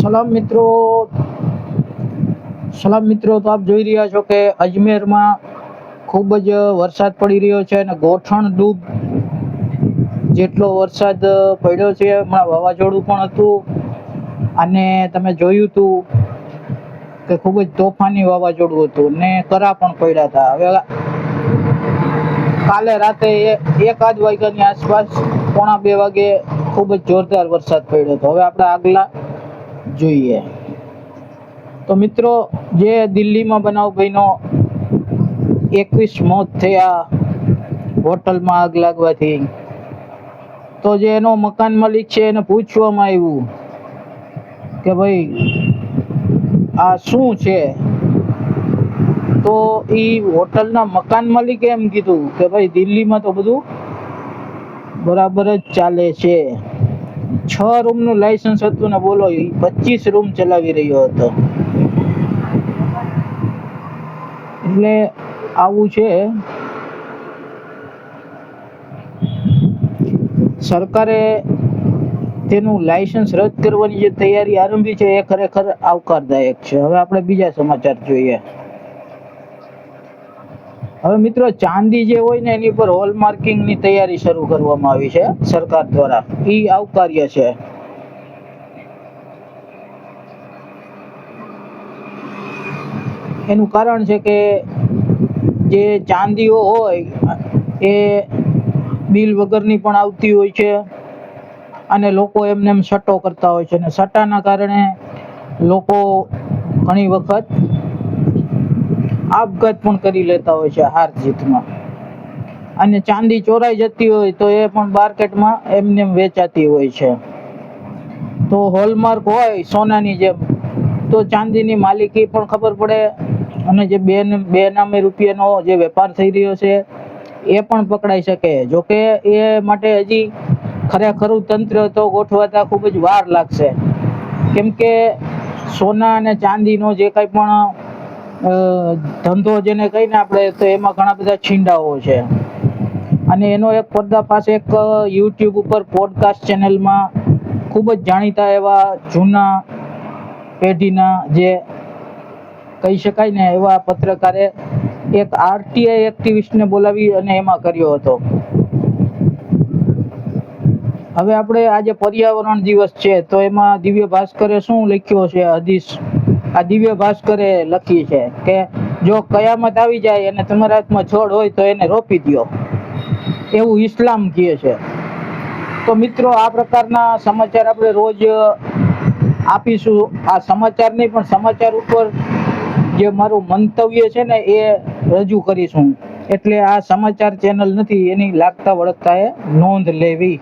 સલામ મિત્રો, તો આપ જોઈ રહ્યા છો કે અજમેરમાં ખૂબ જ વરસાદ પડી રહ્યો છે અને ગોઠણ ડૂબ જેટલો વરસાદ પડ્યો છે. હમણાં વાવાઝોડું પણ હતું અને તમે જોયું હતું કે ખૂબ જ તોફાની વાવાઝોડું હતું ને કરા પણ પડ્યા હતા. હવે કાલે રાતે 1 વાગ્યાની આસપાસ, 1:45 વાગે ખૂબ જ જોરદાર વરસાદ પડ્યો હતો. હવે આપણે આગલા જોઈએ તો મિત્રો, જે દિલ્હીમાં બનાવ બન્યો, 21 મોત થયા હોટલમાં આગ લાગવાથી, તો જે એનો મકાન માલિક છે એને પૂછવામાં આવ્યું કે ભાઈ આ શું છે, તો એ હોટલના મકાન માલિકે એમ કીધું કે ભાઈ દિલ્હીમાં તો બધું બરાબર જ ચાલે છે. 6 રૂમનું લાયસન્સ હતું ને બોલો 25 રૂમ ચલાવી રહ્યો હતો. એટલે આવું છે. સરકારે તેનું લાયસન્સ રદ કરવાની જે તૈયારી આરંભી છે એ ખરેખર આવકારદાયક છે. હવે આપણે બીજા સમાચાર જોઈએ. હવે મિત્રો, ચાંદી જે હોય ને એની પર હોલમાર્કિંગની તૈયારી શરૂ કરવામાં આવી છે સરકાર દ્વારા. એ આવકાર્ય છે. એનું કારણ છે કે જે ચાંદીઓ હોય એ બિલ વગરની પણ આવતી હોય છે અને લોકો એમને એમ સટ્ટો કરતા હોય છે, અને સટ્ટાના કારણે લોકો ઘણી વખત આપઘાત પણ કરી લેતા હોય છે હાર જીતમાં. અને ચાંદી ચોરાઈ જતી હોય તો એ પણ માર્કેટમાં એમને એમ વેચાતી હોય છે. તો હોલમાર્ક હોય સોનાની જેમ, તો ચાંદીની માલિકી પણ ખબર પડે અને જે બેનામી રૂપિયાનો જે વેપાર થઈ રહ્યો છે એ પણ પકડાઈ શકે. જોકે એ માટે હજી ખરેખરું તંત્ર તો ગોઠવાતા ખૂબ જ વાર લાગશે, કેમ કે સોના અને ચાંદીનો જે કંઈ પણ ધંધો જેને કહીને આપણે, તો એમાં ઘણા બધા છીંડાઓ છે. અને એનો એક પર્દાફાશ એક યુટ્યુબ ઉપર પોડકાસ્ટ ચેનલમાં ખૂબ જ જાણીતા એવા જૂના પેઢીના જે કહી શકાય ને એવા પત્રકારે એક આરટીઆઈ એક્ટિવિસ્ટને બોલાવી અને એમાં કર્યો હતો. હવે આપણે આજે પર્યાવરણ દિવસ છે તો એમાં દિવ્ય ભાસ્કરે શું લખ્યો છે હદીસ. આ દિવ્ય ભાસ્કરે લખી છે કે જો કયામત આવી જાય અને તમારા હાથમાં છોડ હોય તો એને રોપી દો, એવું ઇસ્લામ કહે છે. તો મિત્રો, આ પ્રકારના સમાચાર આપણે રોજ આપીશું. આ સમાચાર નહીં પણ સમાચાર ઉપર જે મારું મંતવ્ય છે ને એ રજૂ કરીશું. એટલે આ સમાચાર ચેનલ નથી, એની લાગતા વળગતા એ નોંધ લેવી.